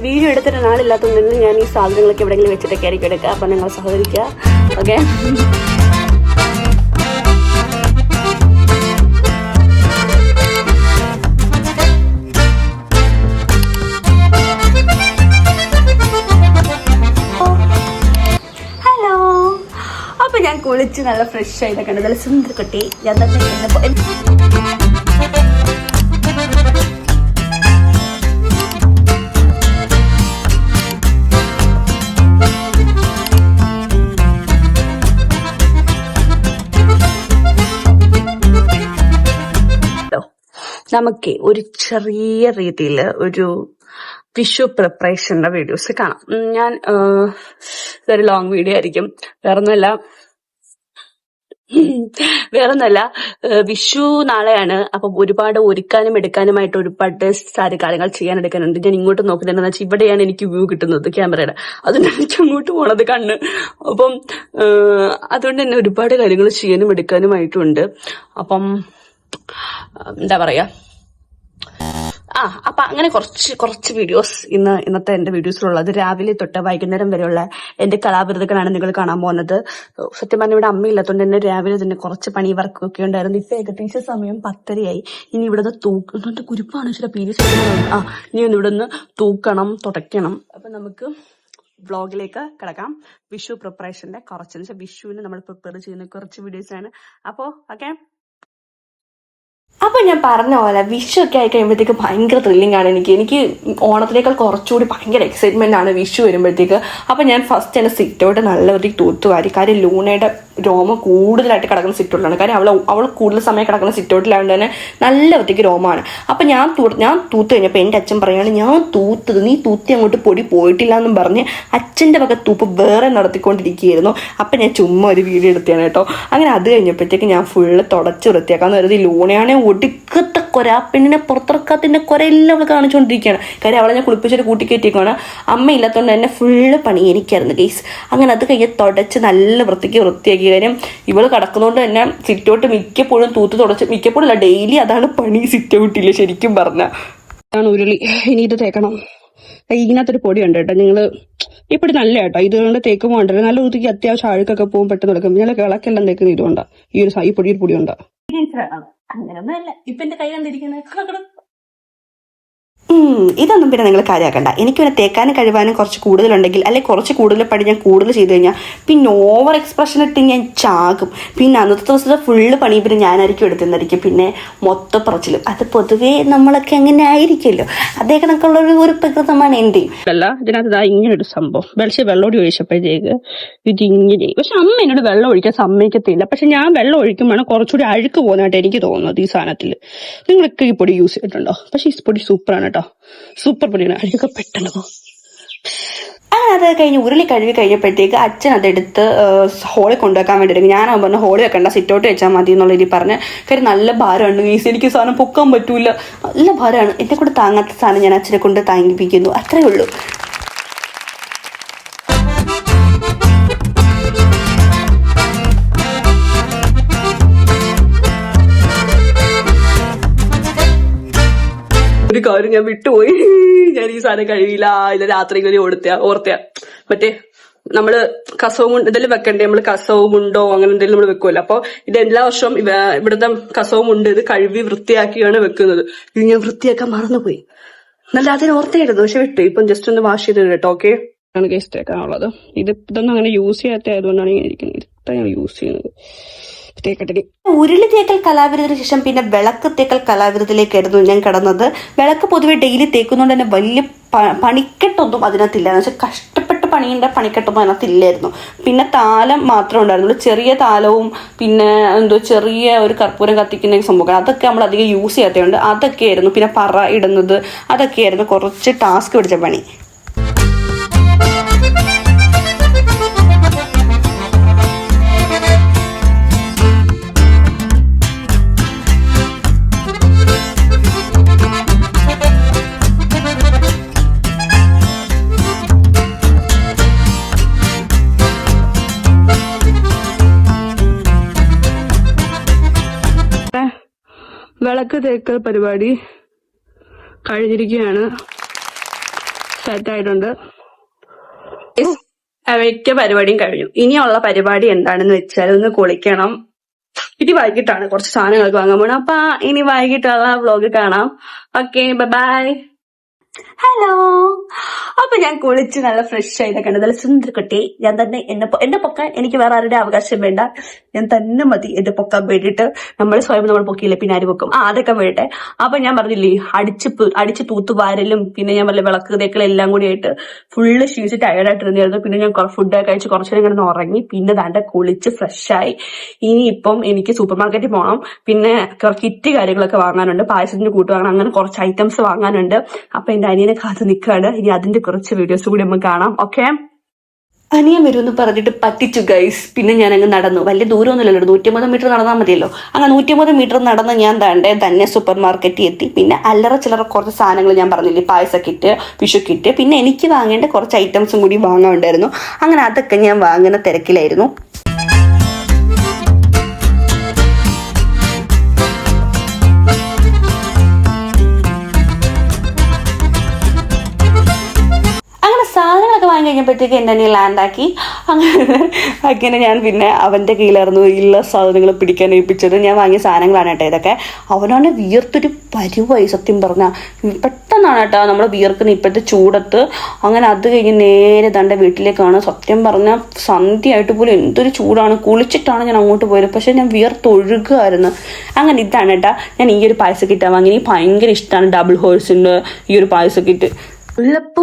Video എടുത്തിട്ട് നാളില്ലാത്തതുകൊണ്ട് ഞാൻ ഈ സാധനങ്ങളൊക്കെ എവിടെയെങ്കിലും വെച്ചിട്ടൊക്കെ ആയിരിക്കും എടുക്കുക. അപ്പം നിങ്ങൾ സഹകരിക്കുക. ഓക്കെ, അപ്പൊ ഞാൻ കുളിച്ച് നല്ല ഫ്രഷ് ആയിട്ടൊക്കെ ഉണ്ട്. നല്ല സുന്ദരക്കുട്ടി ഞാൻ തന്നെ നമുക്ക് ഒരു ചെറിയ രീതിയിൽ ഒരു വിഷു പ്രിപ്പറേഷന്റെ വീഡിയോസ് കാണാം. ഞാൻ ഇതൊരു ലോങ് വീഡിയോ ആയിരിക്കും. വേറൊന്നല്ല, വിഷു നാളെയാണ്. അപ്പം ഒരുപാട് ഒരുക്കാനും എടുക്കാനുമായിട്ട് ഒരുപാട് കാര്യങ്ങൾ ചെയ്യാൻ എടുക്കാനുണ്ട്. ഞാൻ ഇങ്ങോട്ട് നോക്കുന്നത് എന്താ വെച്ചാൽ ഇവിടെയാണ് എനിക്ക് വ്യൂ കിട്ടുന്നത് ക്യാമറയുടെ, അതുകൊണ്ട് എനിക്ക് അങ്ങോട്ട് പോണത് കണ്ണ്. അപ്പം അതുകൊണ്ട് തന്നെ ഒരുപാട് കാര്യങ്ങൾ ചെയ്യാനും എടുക്കാനുമായിട്ടുണ്ട്. അപ്പം എന്താ പറയാ, അപ്പൊ അങ്ങനെ കുറച്ച് വീഡിയോസ് ഇന്നത്തെ എന്റെ വീഡിയോസിലുള്ളത്. രാവിലെ തൊട്ട് വൈകുന്നേരം വരെയുള്ള എന്റെ കലാവിരുദ്ധകളാണ് നിങ്ങൾ കാണാൻ പോകുന്നത്. സത്യം പറഞ്ഞ ഇവിടെ അമ്മയില്ലാത്തതുകൊണ്ട് തന്നെ രാവിലെ തന്നെ കുറച്ച് പണി വർക്കൊക്കെ ഉണ്ടായിരുന്നു. ഇപ്പൊ ഏകദേശം സമയം 10:30. ഇനി ഇവിടുന്ന് തൂക്കുന്നുണ്ട്. കുരുപ്പാണ് ചില പീരീസ്. ഇനി ഒന്ന് ഇവിടുന്ന് തൂക്കണം, തുടയ്ക്കണം. അപ്പൊ നമുക്ക് വ്ളോഗിലേക്ക് കിടക്കാം. വിഷു പ്രിപ്പറേഷന്റെ കുറച്ച് വിഷുവിന് നമ്മൾ പ്രിപ്പയർ ചെയ്യുന്ന കുറച്ച് വീഡിയോസ് ആണ്. അപ്പോ ഓക്കെ, അപ്പോൾ ഞാൻ പറഞ്ഞ പോലെ വിഷു ഒക്കെ ആയി കഴിയുമ്പോഴത്തേക്ക് ഭയങ്കര ത്രില്ലിംഗ് ആണ് എനിക്ക് ഓണത്തിനേക്കാൾ കുറച്ചുകൂടി ഭയങ്കര എക്സൈറ്റ്മെന്റ് ആണ് വിഷു വരുമ്പോഴത്തേക്ക്. അപ്പോൾ ഞാൻ ഫസ്റ്റ് തന്നെ സിറ്റൗട്ട് നല്ല വൃത്തിക്ക് തൂത്തുവാരി. കാര്യം ലൂണയുടെ രോമം കൂടുതലായിട്ട് കിടക്കുന്ന സിറ്റൗട്ടിലാണ്. കാര്യം അവൾ കൂടുതൽ സമയം കിടക്കുന്ന സിറ്റൗട്ടിലായതുകൊണ്ട് തന്നെ നല്ല വൃത്തിക്ക് രോമമാണ്. അപ്പം ഞാൻ തൂത്ത് കഴിഞ്ഞപ്പോൾ എൻ്റെ അച്ഛൻ പറയുകയാണ്, ഞാൻ തൂത്തത് നീ തൂത്തി അങ്ങോട്ട് പൊടി പോയിട്ടില്ല എന്നും പറഞ്ഞ് അച്ഛൻ്റെ വക തൂപ്പ് വേറെ നടത്തിക്കൊണ്ടിരിക്കുകയായിരുന്നു. അപ്പം ഞാൻ ചുമ്മാ ഒരു വീഡിയോ എടുത്തതാണ് കേട്ടോ. അങ്ങനെ അത് കഴിഞ്ഞപ്പോഴത്തേക്ക് ഞാൻ ഫുള്ള് തുടച്ച് വൃത്തിയാക്കാന്ന് കരുതി ലൂണയാണെ ഒടുക്കത്തെ കൊര, പെണ്ണിനെ പുറത്തിറക്കാത്തതിൻ്റെ കൊരയെല്ലാം അവൾ കാണിച്ചുകൊണ്ടിരിക്കുകയാണ്. കാര്യം അവളെ ഞാൻ കുളിപ്പിച്ചൊരു കൂട്ടിക്കയറ്റിയേക്കാണ്. അമ്മ ഇല്ലാത്തതുകൊണ്ട് തന്നെ ഫുള്ള് പണി എനിക്കായിരുന്നു ഗെയ്സ്. അങ്ങനെ അത് കഴിഞ്ഞ് തുടച്ച് നല്ല വൃത്തിയാക്കി. കാര്യം ഇവള് കിടക്കുന്നതുകൊണ്ട് തന്നെ സിറ്റൗട്ട് മിക്കപ്പോഴും തൂത്ത് തുടച്ച്, മിക്കപ്പോഴും അല്ല ഡെയിലി അതാണ് പണി സിറ്റൗട്ടില്ല ശരിക്കും പറഞ്ഞാൽ. ഉരുളി ഇനി ഇത് തേക്കണം. ഇതിനകത്തൊരു പൊടിയുണ്ട് കേട്ടോ, നിങ്ങള് ഈ പൊടി നല്ല കേട്ടോ. ഇതുകൊണ്ട് തേക്കുമ്പോൾ ഉണ്ടല്ലോ നല്ല വൃത്തിക്ക് അത്യാവശ്യം അഴുക്കൊക്കെ പോകും, പെട്ടെന്ന് എടുക്കും. ഞങ്ങൾ കിളക്കെല്ലാം തേക്കുന്ന ഇതുകൊണ്ടാ, ഈ പൊടി ഉണ്ടാ. അങ്ങനെയൊന്നുമല്ല ഇപ്പൊ എന്റെ കൈ കണ്ടിരിക്കുന്നത്. ഇതൊന്നും പിന്നെ നിങ്ങൾ കാര്യമാക്കണ്ട. എനിക്ക് പിന്നെ തേക്കാനും കഴിവാനും കുറച്ച് കൂടുതലുണ്ടെങ്കിൽ, അല്ലെങ്കിൽ കുറച്ച് കൂടുതൽ പണി ഞാൻ കൂടുതൽ ചെയ്ത് കഴിഞ്ഞാൽ പിന്നെ ഓവർ എക്സ്പ്രഷൻ ഇട്ട് ഞാൻ ചാകും. പിന്നെ അന്നത്തെ ദിവസത്തെ ഫുള്ള് പണി പിന്നെ ഞാനായിരിക്കും എടുത്തുന്നതായിരിക്കും. പിന്നെ മൊത്തം പറച്ചിലും. അത് പൊതുവേ നമ്മളൊക്കെ അങ്ങനെ ആയിരിക്കുമല്ലോ. അതേ കണക്കുള്ള ഒരു പ്രകൃതമാണ് എൻ്റെ. അല്ല ഇതിനകത്ത് ഇങ്ങനൊരു സംഭവം വെള്ളമോടി ഒഴിച്ചപ്പോഴത്തേക്ക് ഇതിങ്ങനെ. പക്ഷെ അമ്മ എന്നോട് വെള്ളം ഒഴിക്കാൻ സമ്മതിക്കത്തില്ല. പക്ഷെ ഞാൻ വെള്ളം ഒഴിക്കുമ്പോഴാണ് കുറച്ചുകൂടി അഴുക്ക് പോകുന്നതായിട്ട് എനിക്ക് തോന്നുന്നത് ഈ സാധനത്തിൽ. നിങ്ങളൊക്കെ ഈ പൊടി യൂസ് ചെയ്തിട്ടുണ്ടോ? പക്ഷെ ഈ പൊടി സൂപ്പറാണ് കേട്ടോ, സൂപ്പർ പൊടിയാണ്. അഴുക്കൊക്കെ പെട്ടെന്ന് പോകും. അത് കഴിഞ്ഞ് ഉരുളി കഴുകി കഴിഞ്ഞപ്പോഴത്തേക്ക് അച്ഛൻ അതെടുത്ത് ഹോളിൽ കൊണ്ടുവെക്കാൻ വേണ്ടിയിട്ട് ഞാൻ പറഞ്ഞു ഹോളിൽ വെക്കണ്ട, സിറ്റൗട്ട് വെച്ചാൽ മതി എന്നുള്ള രീതി പറഞ്ഞ്. കാര്യം നല്ല ഭാരമാണ് ഈസി, എനിക്ക് സാധനം പൊക്കാൻ പറ്റൂല, നല്ല ഭാരമാണ്. എന്നെ കൂടെ താങ്ങാത്ത സാധനം ഞാൻ അച്ഛനെ കൊണ്ട് താങ്ങിപ്പിക്കുന്നു, അത്രേ ഉള്ളൂ. ഒരു കാര്യം ഞാൻ വിട്ടുപോയി. ഞാൻ ഈ സാധനം കഴിയില്ല. ഇത് രാത്രി ഇങ്ങനെ ഓർത്തയാ മറ്റേ നമ്മള് കസവും ഇതെല്ലാം വെക്കണ്ടേ, നമ്മള് കസവും ഉണ്ടോ അങ്ങനെ എന്തെങ്കിലും നമ്മൾ വെക്കുമല്ലോ. അപ്പൊ ഇത് എല്ലാ വർഷവും ഇവിടുത്തെ കസവും ഉണ്ട് ഇത് കഴുകി വൃത്തിയാക്കിയാണ് വെക്കുന്നത്. ഇത് ഞാൻ വൃത്തിയാക്കാൻ മറന്നുപോയി. നല്ല അതിന് ഓർത്തയായിരുന്നു, പക്ഷെ വിട്ടു. ഇപ്പം ജസ്റ്റ് ഒന്ന് വാഷ് ചെയ്ത് കേട്ടോ. ഓക്കെ, ആണ് കേസ് തേക്കാനുള്ളത്. ഇതൊന്നും അങ്ങനെ യൂസ് ചെയ്യാത്ത ആയതുകൊണ്ടാണ് ഇങ്ങനെ ഇരിക്കുന്നത്. ഇതാണ് യൂസ് ചെയ്യുന്നത്. ഉരുളി തേക്കൽ കലാവിരുദ്ധത്തിന് ശേഷം പിന്നെ വിളക്ക് തേക്കൽ കലാവിരുദ്ധത്തിലേക്കായിരുന്നു ഞാൻ കടന്നത്. വിളക്ക് പൊതുവെ ഡെയിലി തേക്കുന്നതുകൊണ്ട് തന്നെ വലിയ പണിക്കെട്ടൊന്നും അതിനകത്തില്ല. എന്ന് വെച്ചാൽ കഷ്ടപ്പെട്ട് പണിക്കെട്ടൊന്നും അതിനകത്തില്ലായിരുന്നു. പിന്നെ താലം മാത്രമേ ഉണ്ടായിരുന്നുള്ളൂ, ചെറിയ താലവും പിന്നെ ചെറിയ ഒരു കർപ്പൂരം കത്തിക്കുന്ന സംഭവങ്ങൾ. അതൊക്കെ നമ്മൾ അധികം യൂസ് ചെയ്യാത്തതുകൊണ്ട് അതൊക്കെയായിരുന്നു. പിന്നെ പറ ഇടുന്നത് അതൊക്കെയായിരുന്നു കുറച്ച് ടാസ്ക് പിടിച്ച പണി. വിളക്ക് തേക്കൽ പരിപാടി കഴിഞ്ഞിരിക്കുകയാണ്. സെറ്റായിട്ടുണ്ട്. അവയ്ക്ക് പരിപാടിയും കഴിഞ്ഞു. ഇനിയുള്ള പരിപാടി എന്താണെന്ന് വെച്ചാൽ ഒന്ന് കുളിക്കണം. ഇനി വൈകിട്ടാണ് കുറച്ച് സാധനങ്ങൾക്ക് വാങ്ങാൻ പോകണം. അപ്പൊ ഇനി വൈകിട്ടുള്ള വ്ലോഗ് കാണാം. Okay, bye. ഹലോ. അപ്പൊ ഞാൻ കുളിച്ച് നല്ല ഫ്രഷ് ആയിട്ടൊക്കെ നല്ല സുന്ദരക്കുട്ടി. ഞാൻ തന്നെ എന്നെ പൊക്കാൻ എനിക്ക് വേറെ ആരുടെ അവകാശം വേണ്ട. ഞാൻ തന്നെ മതി എന്റെ പൊക്കാൻ വേണ്ടിയിട്ട്. നമ്മൾ സ്വയം നമ്മൾ പൊക്കിയില്ലേ, പിന്നെ ആര് പൊക്കും? അതൊക്കെ വേട്ടെ. അപ്പൊ ഞാൻ പറഞ്ഞില്ലേ, അടിച്ച് തൂത്തുവാരലും പിന്നെ ഞാൻ പറഞ്ഞ വിളക്ക് തേക്കലും എല്ലാം കൂടി ആയിട്ട് ഫുള്ള് ക്ഷീണിച്ച് ടയർഡായിട്ടിരുന്നായിരുന്നു. പിന്നെ ഞാൻ ഫുഡൊക്കെ കഴിച്ച് കുറച്ചേരം കിടന്ന് ഉറങ്ങി. പിന്നെ ദാണ്ട കുളിച്ച് ഫ്രഷായി. ഇനിയിപ്പം എനിക്ക് സൂപ്പർ മാർക്കറ്റിൽ പോകണം. പിന്നെ കിറ്റ് കാര്യങ്ങളൊക്കെ വാങ്ങാനുണ്ട്, പായസത്തിന് കൂട്ട് വാങ്ങണം, അങ്ങനെ കുറച്ച് ഐറ്റംസ് വാങ്ങാനുണ്ട്. അപ്പൊ എന്റെ അനിയനെ കാത്ത് നിൽക്കുകയാണ്. ഇനി അതിന്റെ കുറച്ച് വീഡിയോസ് കൂടി നമുക്ക് കാണാം. ഓക്കെ, അനിയൻ വരുമെന്ന് പറഞ്ഞിട്ട് പറ്റിച്ചു ഗൈസ്. പിന്നെ ഞാൻ അങ്ങ് നടന്നു. വലിയ ദൂരമൊന്നുമില്ലല്ലോ, 150 മീറ്റർ നടന്നാൽ മതിയല്ലോ. അങ്ങനെ 150 മീറ്റർ നടന്ന് ഞാൻ തന്നെ സൂപ്പർ മാർക്കറ്റിൽ എത്തി. പിന്നെ അല്ലറ ചില്ലറ കുറച്ച് സാധനങ്ങൾ ഞാൻ പറഞ്ഞില്ലേ, പായസ കിറ്റ്, വിഷു കിറ്റ്, പിന്നെ എനിക്ക് വാങ്ങേണ്ട കുറച്ച് ഐറ്റംസും കൂടി വാങ്ങാനുണ്ടായിരുന്നു. അങ്ങനെ അതൊക്കെ ഞാൻ വാങ്ങുന്ന തിരക്കിലായിരുന്നു. സാധനങ്ങളൊക്കെ വാങ്ങി കഴിഞ്ഞപ്പോഴത്തേക്ക് എൻ്റെ അനിയൻ ലാൻഡാക്കി. അങ്ങനെ ഞാൻ പിന്നെ അവൻ്റെ കയ്യിലായിരുന്നു എല്ലാ സാധനങ്ങളും പിടിക്കാൻ ഏൽപ്പിച്ചത്. ഞാൻ വാങ്ങിയ സാധനങ്ങളാണ് കേട്ടോ ഇതൊക്കെ. അവനാണ് വിയർത്തൊരു പരുവായി സത്യം പറഞ്ഞാൽ. പെട്ടെന്നാണ് കേട്ടോ നമ്മൾ വിയർക്കുന്ന ഇപ്പോഴത്തെ ചൂടത്ത്. അങ്ങനെ അത് കഴിഞ്ഞ് നേരെ തൻ്റെ വീട്ടിലേക്കാണ്. സത്യം പറഞ്ഞാൽ സന്ധ്യയായിട്ട് പോലും എന്തൊരു ചൂടാണ്. കുളിച്ചിട്ടാണ് ഞാൻ അങ്ങോട്ട് പോയത്, പക്ഷെ ഞാൻ വിയർത്തൊഴുകുമായിരുന്നു. അങ്ങനെ ഇതാണ് കേട്ടോ ഞാൻ ഈ ഒരു പായസ കിറ്റാൻ വാങ്ങി. എനിക്ക് ഭയങ്കര ഇഷ്ടമാണ് ഡബിൾ ഹോഴ്സിൻ്റെ ഈ ഒരു പായസ കിറ്റ്. മുല്ലപ്പൂ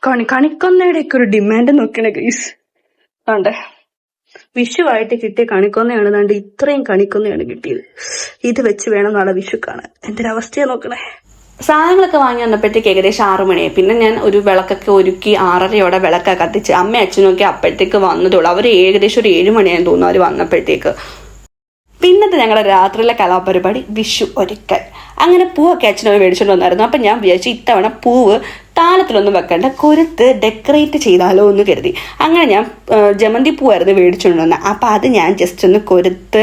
കണിക്കൊന്നയുടെ ഒക്കെ ഒരു ഡിമാൻഡ് നോക്കണേ ഗൈസ്. ആണ്ടേ വിഷുവായിട്ട് കിട്ടിയ കണിക്കൊന്നയാണ്. ദാണ്ട് ഇത്രയും കണിക്കൊന്നയാണ് കിട്ടിയത്. ഇത് വെച്ച് വേണം നാളെ വിഷു കാണാൻ. എന്തൊരവസ്ഥയാ നോക്കണേ. സാധനങ്ങളൊക്കെ വാങ്ങി വന്നപ്പോഴത്തേക്ക് ഏകദേശം 6 മണിയായി. പിന്നെ ഞാൻ ഒരു വിളക്കൊക്കെ ഒരുക്കി 6:30 വിളക്കൊക്കെ കത്തിച്ച് അമ്മ അച്ഛനൊക്കെ അപ്പോഴത്തേക്ക് വന്നതുള്ളൂ. അവർ ഏകദേശം ഒരു 7 മണിയായെന്ന് തോന്നുന്നു അവർ വന്നപ്പോഴത്തേക്ക്. പിന്നത്തെ ഞങ്ങളുടെ രാത്രിയിലെ കലാപരിപാടി വിഷു ഒരുക്കൽ. അങ്ങനെ പൂവൊക്കെ അച്ഛനൊക്കെ മേടിച്ചുകൊണ്ട് വന്നായിരുന്നു. അപ്പം ഞാൻ വിചാരിച്ചു ഇത്തവണ പൂവ് താളത്തിലൊന്നും വെക്കണ്ട, കൊരുത്ത് ഡെക്കറേറ്റ് ചെയ്താലോ എന്ന് കരുതി. അങ്ങനെ ഞാൻ ജമന്തി പൂവായിരുന്നു മേടിച്ചുകൊണ്ട് വന്നത്. അപ്പം അത് ഞാൻ ജസ്റ്റ് ഒന്ന് കൊരുത്ത്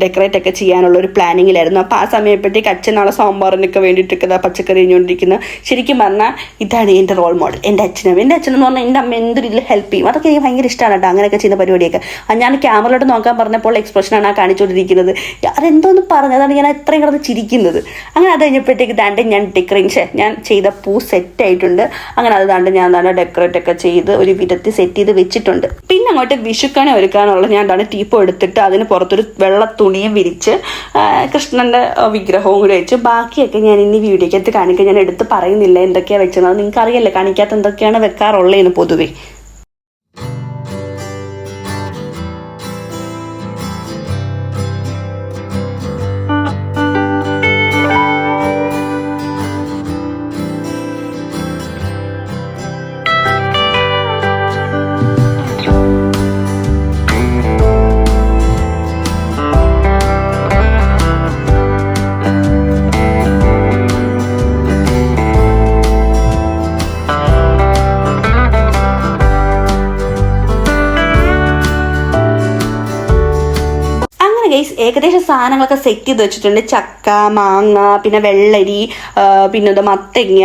ഡെക്കറേറ്റ് ഒക്കെ ചെയ്യാനുള്ള ഒരു പ്ലാനിങ്ങിലായിരുന്നു. അപ്പം ആ സമയപ്പോഴത്തേക്ക് അച്ഛൻ നാളെ സാമ്പാറിനൊക്കെ വേണ്ടിയിട്ടൊക്കെ പച്ചക്കറി കഴിഞ്ഞുകൊണ്ടിരിക്കുന്നത്. ശരിക്കും പറഞ്ഞാൽ ഇതാണ് എൻ്റെ റോൾ മോഡൽ, എൻ്റെ അച്ഛനും. എൻ്റെ അച്ഛനെന്ന് പറഞ്ഞാൽ എൻ്റെ അമ്മ എന്തൊരു ഇതിൽ ഹെൽപ്പ് ചെയ്യും. അതൊക്കെ എനിക്ക് ഭയങ്കര ഇഷ്ടമാണ് കേട്ടോ, അങ്ങനെയൊക്കെ ചെയ്യുന്ന പരിപാടിയൊക്കെ. ഞാൻ ക്യാമറയിലോട്ട് നോക്കാൻ പറഞ്ഞപ്പോൾ എക്സ്പ്രഷനാണ് ആ കാണിച്ചുകൊണ്ടിരിക്കുന്നത്. അതെന്തോന്ന് പറഞ്ഞു, അതാണ് ഞാൻ എത്രയും കിടന്ന് ചിരിക്കുന്നത്. അങ്ങനെ അത് കഴിഞ്ഞപ്പോഴത്തേക്ക് ദാണ്ട് ഞാൻ ഞാൻ ചെയ്ത പൂ സെറ്റായിട്ടുണ്ട്. അങ്ങനെ അത് ദാണ്ട് ഞാൻ ഡെക്കറേറ്റ് ഒക്കെ ചെയ്ത് ഒരു വിധത്തിൽ സെറ്റ് ചെയ്ത് വെച്ചിട്ടുണ്ട്. പിന്നെ അങ്ങോട്ട് വിഷുക്കണി ഒരുക്കാനുള്ള ഞാൻ ടീപ്പോ എടുത്തിട്ട് അതിന് പുറത്തൊരു വെള്ള തുണിയും വിരിച്ച് കൃഷ്ണന്റെ വിഗ്രഹവും കൂടി വെച്ച് ബാക്കിയൊക്കെ ഞാൻ ഇനി വീഡിയോക്കകത്ത് കാണിക്കാൻ ഞാൻ എടുത്ത് പറയുന്നില്ല എന്തൊക്കെയാണ് വെച്ചത്. അത് നിങ്ങൾക്ക് അറിയില്ല കാണിക്കാത്ത എന്തൊക്കെയാണ് വെക്കാറുള്ളതെന്ന് പൊതുവേ. ഏകദേശം സാധനങ്ങളൊക്കെ സെറ്റ് ചെയ്ത് വെച്ചിട്ടുണ്ട്. ചക്ക, മാങ്ങ, പിന്നെ വെള്ളരി, പിന്നെ മത്തങ്ങ,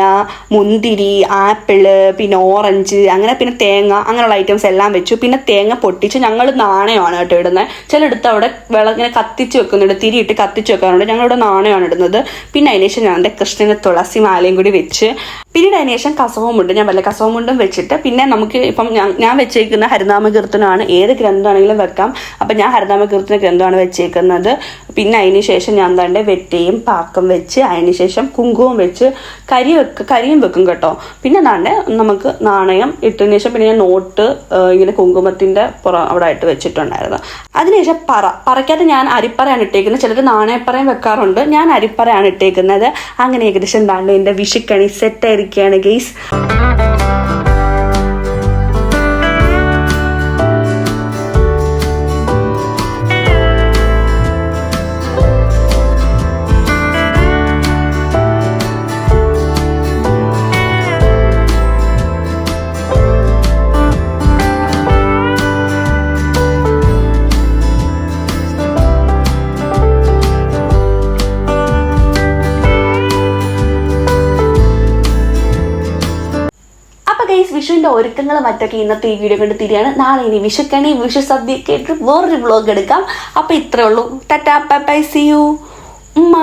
മുന്തിരി, ആപ്പിള്, പിന്നെ ഓറഞ്ച്, അങ്ങനെ പിന്നെ തേങ്ങ, അങ്ങനെയുള്ള ഐറ്റംസ് എല്ലാം വെച്ചു. പിന്നെ തേങ്ങ പൊട്ടിച്ച് ഞങ്ങൾ നാണയമാണ് കേട്ടോ ഇടുന്നത്. ചിലയിടത്ത് അവിടെ ഇങ്ങനെ കത്തിച്ച് വെക്കുന്നുണ്ട്, തിരിയിട്ട് കത്തിച്ച് വെക്കാറുണ്ട്. ഞങ്ങളിവിടെ നാണയമാണ് ഇടുന്നത്. പിന്നെ അതിനുശേഷം ഞാൻ എൻ്റെ കൃഷ്ണന് തുളസി മാലയും കൂടി വെച്ച്, പിന്നീട് അതിനുശേഷം കസവുമുണ്ട്, ഞാൻ വല്ല കസവുമുണ്ടും വെച്ചിട്ട്, പിന്നെ നമുക്ക് ഇപ്പം ഞാൻ വെച്ചേക്കുന്ന ഹരിനാമകീർത്തനമാണ്. ഏത് ഗ്രന്ഥമാണെങ്കിലും വെക്കാം. അപ്പം ഞാൻ ഹരിനാമകീർത്തന ഗ്രന്ഥമാണ് വെച്ചേക്കുന്നത്. പിന്നെ അതിന് ശേഷം ഞാൻ തന്നെ വെറ്റയും പാക്കം വെച്ച് അതിന് ശേഷം കുങ്കുമം വെച്ച് കരിയും വെക്കും കേട്ടോ. പിന്നെ താണ്ടെ നമുക്ക് നാണയം ഇട്ടതിന് ശേഷം പിന്നെ ഞാൻ നോട്ട് ഇങ്ങനെ കുങ്കുമത്തിന്റെ അവിടെ ആയിട്ട് വെച്ചിട്ടുണ്ടായിരുന്നു. അതിനുശേഷം പറയ്ക്കകത്ത് ഞാൻ അരിപ്പറയാണ് ഇട്ടേക്കുന്നത്. ചിലർ നാണയപ്പറയും വെക്കാറുണ്ട്, ഞാൻ അരിപ്പറയാണ് ഇട്ടേക്കുന്നത്. അങ്ങനെ ഏകദേശം താണ്ടെ എൻ്റെ വിഷുക്കണി സെറ്റായിരിക്കുകയാണ് ഗെയ്സ്. വിഷുവിന്റെ ഒരുക്കങ്ങൾ മറ്റൊക്കെ ഇന്നത്തെ ഈ വീഡിയോ കൊണ്ട് തിരിയാണ്. നാളെ ഇനി വിഷുക്കണി വിഷു സദ്യയൊക്കെ ആയിട്ട് വേറൊരു വ്ളോഗ് എടുക്കാം. അപ്പൊ ഇത്രേ ഉള്ളൂ. Tata bye bye, see you ഉമ്മ.